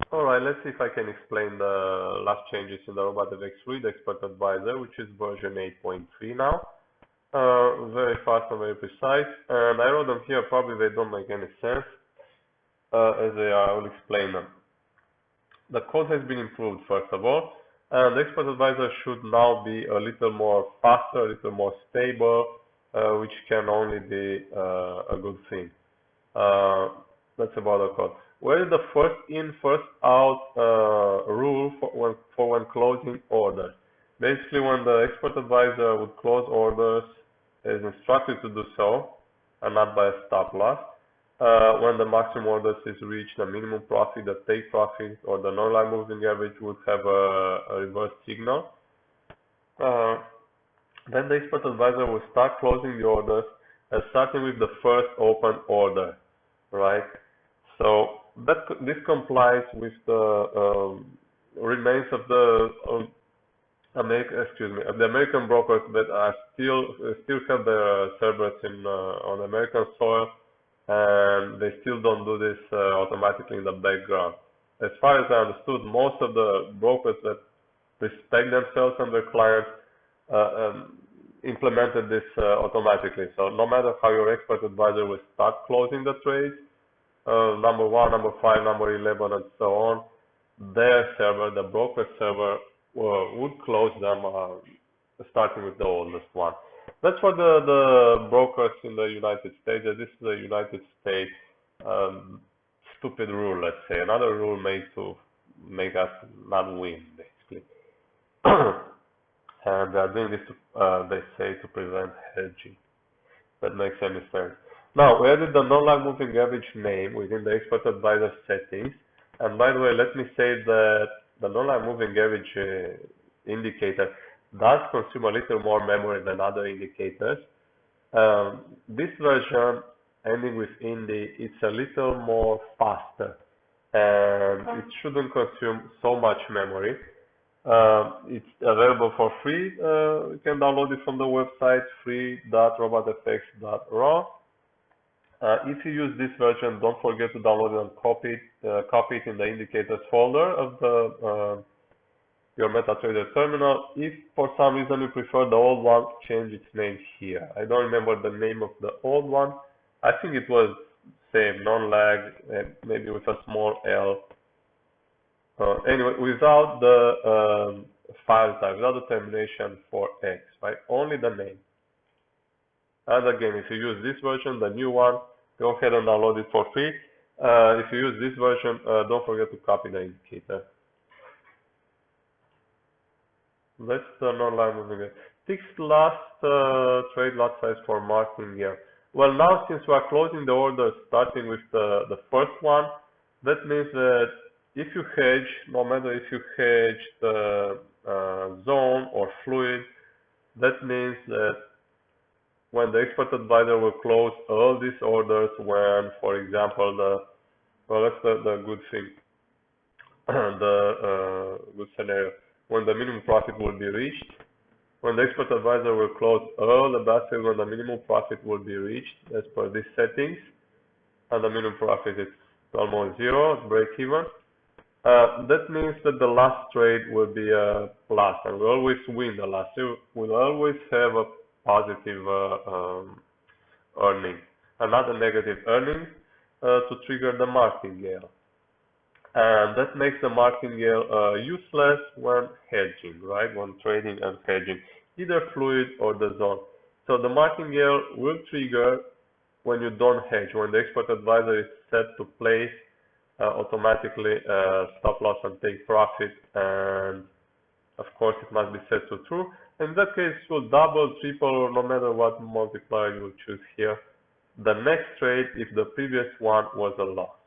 Alright, let's see if I can explain the last changes in the RobotFx Fluid Expert Advisor, which is version 8.3 now. Very fast and very precise. And I wrote them here, probably they don't make any sense. As they are, I will explain them. The code has been improved, first of all. And the Expert Advisor should now be a little more faster, a little more stable, which can only be a good thing. That's about the code. Where is the first in, first out rule for when closing orders? Basically, when the Expert Advisor would close orders, is instructed to do so, and not by a stop loss. When the maximum orders is reached, the minimum profit, the take profit, or the non-line moving average would have a reverse signal. Then the Expert Advisor will start closing the orders, starting with the first open order, right? So this complies with the remains of the American brokers that are still have their servers on American soil, and they still don't do this automatically in the background. As far as I understood, most of the brokers that respect themselves and their clients implemented this automatically. So no matter how your Expert Advisor will start closing the trades, number 1, number 5, number 11, and so on, their server, the broker server, would close them starting with the oldest one. That's for the brokers in the United States. This is the United States stupid rule, let's say. Another rule made to make us not win, basically. And they are doing this, they say, to prevent hedging. That makes any sense. Now, we added the non-line moving average name within the Expert Advisor settings. And by the way, let me say that the non-line moving average indicator does consume a little more memory than other indicators. This version, ending with Indy, it's a little more faster, and it shouldn't consume so much memory. It's available for free. You can download it from the website free.robotfx.raw. If you use this version, don't forget to download it and copy it in the indicators folder of the your MetaTrader terminal. If for some reason you prefer the old one, change its name here. I don't remember the name of the old one. I think it was same, non-lag, maybe with a small L. Anyway, without the file type, without the termination for X, right? Only the name. And again, if you use this version, the new one, go ahead and download it for free. If you use this version, don't forget to copy the indicator. That's the non-line moving average. Fixed last trade lot size for martingale. Well, now since we are closing the order starting with the first one, that means that if you hedge, no matter if you hedge the zone or fluid, that means that when the Expert Advisor will close all these orders when, for example, that's the good thing, the good scenario, when the minimum profit will be reached, when the Expert Advisor will close all the baskets when the minimum profit will be reached as per these settings, and the minimum profit is almost zero, break even. That means that the last trade will be a plus, and we always win the last trade. We'll always have a positive earning, another negative earning to trigger the martingale. And that makes the martingale useless when hedging, right? When trading and hedging, either fluid or the zone. So the martingale will trigger when you don't hedge, when the Expert Advisor is set to place automatically stop loss and take profit, and of course it must be set to true. In that case, it will double, triple, or no matter what multiplier you will choose here, the next trade if the previous one was a loss.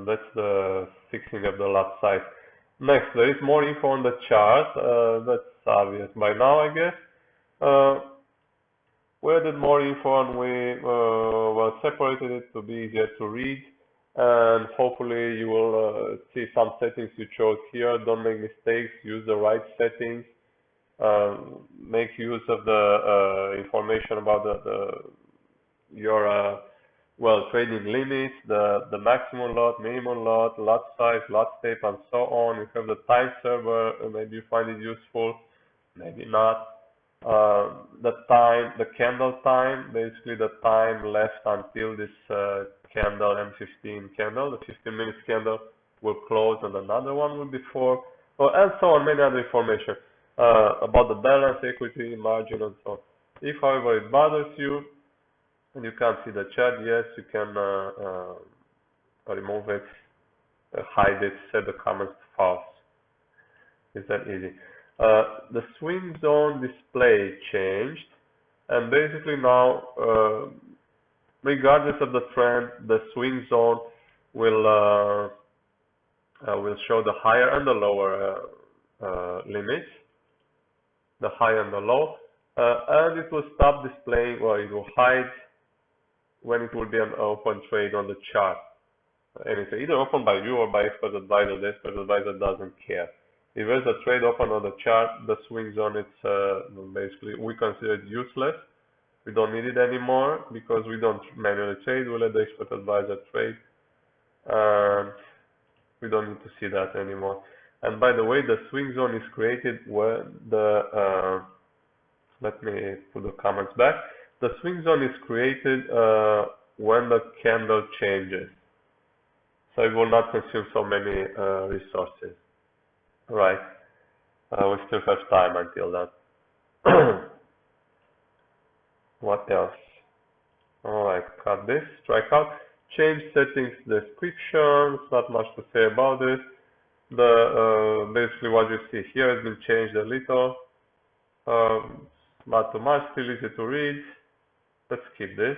That's the fixing of the lot size. Next, there is more info on the chart. That's obvious by now, I guess. We added more info and we separated it to be easier to read. And hopefully you will see some settings you chose here. Don't make mistakes. Use the right settings. Make use of the information about your well, trading limits, the maximum lot, minimum lot size, lot step, and so on. You have the time server, maybe you find it useful, maybe not. The time, the candle time, basically the time left until this candle, M15 candle, the 15 minutes candle will close and another one will be for, and so on, many other information about the balance, equity, margin, and so on. If, however, it bothers you and you can't see the chart, yes, you can remove it, hide it, set the comments to false. It's that easy. The swing zone display changed, and basically now, regardless of the trend, the swing zone will show the higher and the lower limits, the high and the low, and it will stop displaying, or it will hide when it will be an open trade on the chart. Anything, either open by you or by expert advisor. The expert advisor doesn't care. If there's a trade open on the chart, the swing zone, it's basically, we consider it useless. We don't need it anymore because we don't manually trade. We let the expert advisor trade. We don't need to see that anymore. And by the way, the swing zone is created when the, let me put the comments back. The swing zone is created when the candle changes. So it will not consume so many resources. Right. We still have time until that. What else? Alright, cut this, strike out. Change settings descriptions, not much to say about this. Basically what you see here has been changed a little. Not too much, still easy to read. Let's skip this.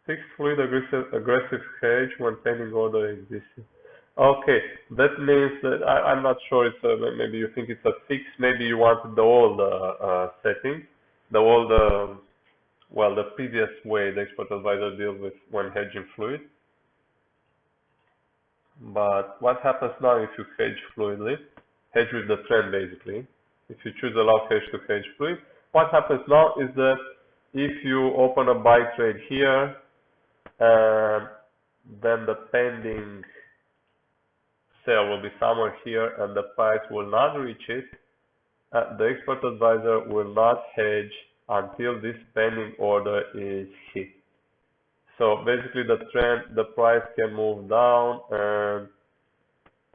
Fixed fluid aggressive hedge when pending order exists. Okay, that means that I'm not sure. It's maybe you think it's a fix. Maybe you want the old setting, the old, well, the previous way the expert advisor deals with when hedging fluid. But what happens now if you hedge fluidly, hedge with the trend basically? If you choose allow hedge to hedge fluid, what happens now is that if you open a buy trade here, then the pending sell will be somewhere here and the price will not reach it, the expert advisor will not hedge until this pending order is hit. So basically the trend, the price can move down and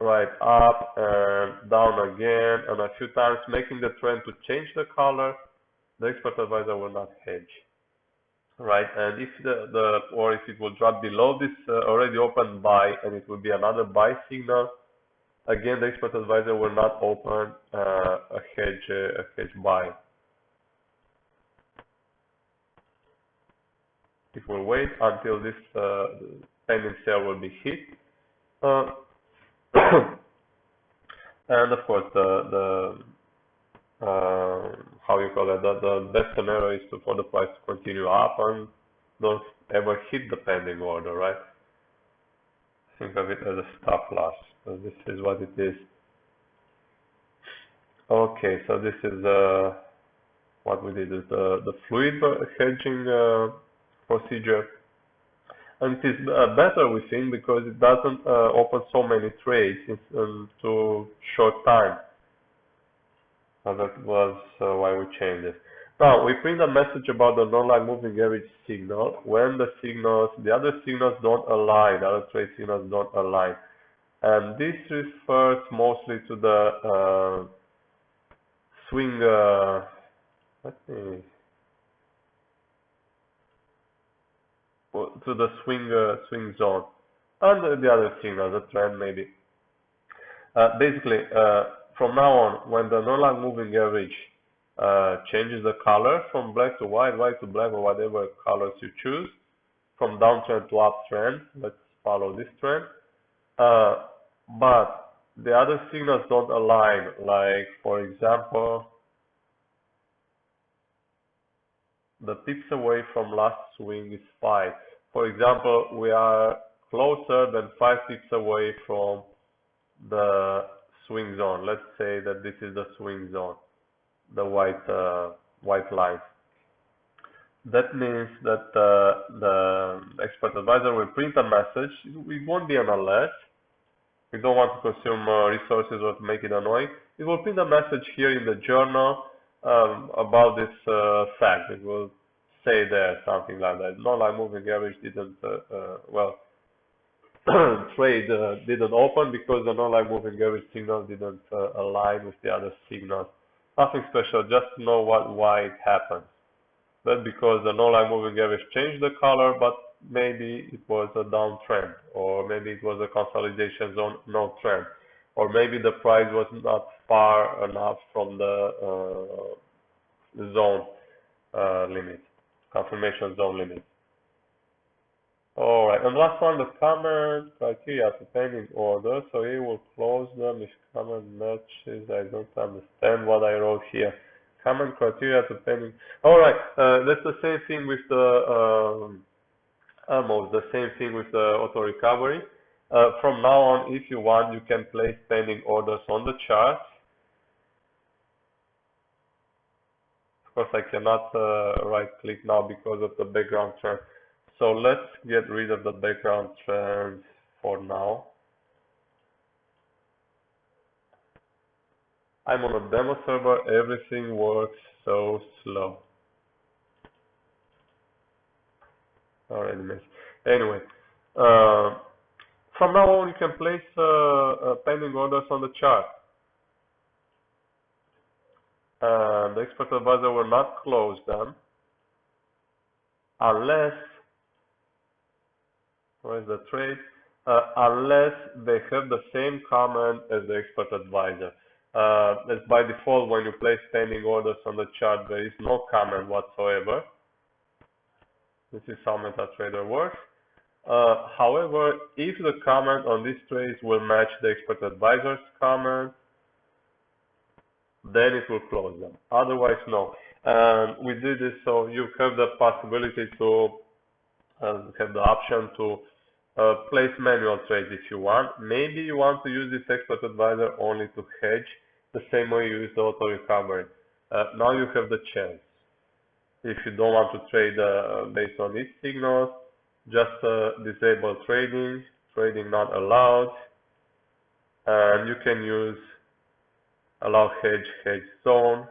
right up and down again and a few times, making the trend to change the color. The expert advisor will not hedge. Right, and if or if it will drop below this already open buy and it will be another buy signal, again the expert advisor will not open a hedge buy. It will wait until this pending sell will be hit, and of course the how you call it, the best scenario is for the price to continue up and don't ever hit the pending order, right? Think of it as a stop loss. So this is what it is. Okay, so this is what we did is the fluid hedging procedure, and it is better, we think, because it doesn't open so many trades in too short time. So that was why we changed it. Now we print a message about the non-lag moving average signal when the other signals don't align, the other trade signals don't align, and this refers mostly to the swing. To the swing zone and the other signal, the trend maybe. Basically, from now on, when the non-lag moving average changes the color from black to white, white to black, or whatever colors you choose, from downtrend to uptrend, let's follow this trend. But the other signals don't align. Like, for example, the pips away from last swing is 5. For example, we are closer than 5 pips away from the swing zone. Let's say that this is the swing zone, the white line. That means that the expert advisor will print a message. It won't be an alert. We don't want to consume resources or to make it annoying. It will print a message here in the journal about this fact. It will say there something like that. Non-line moving average didn't, trade didn't open because the non-line moving average signal didn't align with the other signals. Nothing special, just to know why it happened. That because the non-line moving average changed the color, but maybe it was a downtrend, or maybe it was a consolidation zone, no trend, or maybe the price was not far enough from the zone limit, confirmation zone limit. All right, and last one, the comment criteria to pending order. So he will close them if comment matches. I don't understand what I wrote here. Comment criteria to pending. All right, that's the same thing with the almost the same thing with the auto recovery. From now on, if you want, you can place pending orders on the chart. Of course, I cannot right click now because of the background trend. So let's get rid of the background trends for now. I'm on a demo server, everything works so slow. Already missed. Anyway, from now on you can place pending orders on the chart. The expert advisor will not close them unless, where's the trade? Unless they have the same comment as the expert advisor. As by default, when you place pending orders on the chart, there is no comment whatsoever. This is how MetaTrader works. However, if the comment on these trades will match the expert advisor's comment, then it will close them. Otherwise, no. We did this so you have the possibility to have the option to place manual trades if you want. Maybe you want to use this expert advisor only to hedge, the same way you use the auto recovery. Now you have the chance. If you don't want to trade based on these signals, just disable trading, trading not allowed, and you can use allow hedge zone,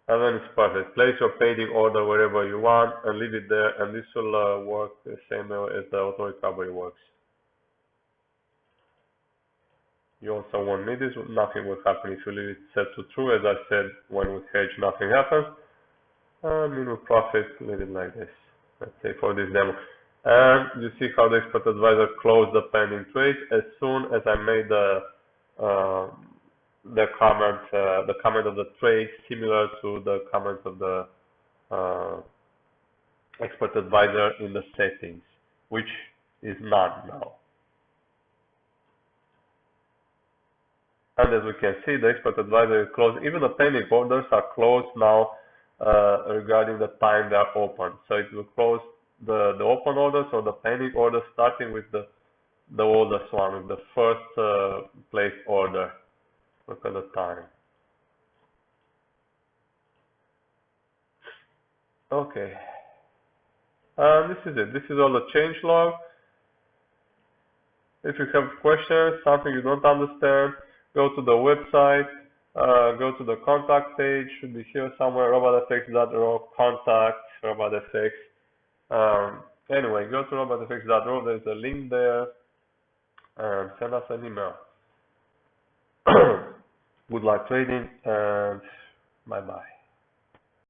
and then it's perfect. Place your pending order wherever you want and leave it there, and this will work the same way as the auto recovery works. You also won't need this, nothing will happen if you leave it set to true. As I said, when we hedge, nothing happens. Minimum profit, leave it like this, let's say for this demo. And you see how the expert advisor closed the pending trade as soon as I made the comment of the trade similar to the comment of the expert advisor in the settings, which is none now. And as we can see, the expert advisor is closed. Even the pending orders are closed now regarding the time they are open. So it will close the open orders or the pending orders starting with the oldest one, with the first placed order. Look at the time. Okay. This is it. This is all the change log. If you have questions, something you don't understand, go to the website, go to the contact page, should be here somewhere, robotfx.ro, contact robotfx. Anyway, go to robotfx.ro, there's a link there, and send us an email. Good luck trading, and bye-bye.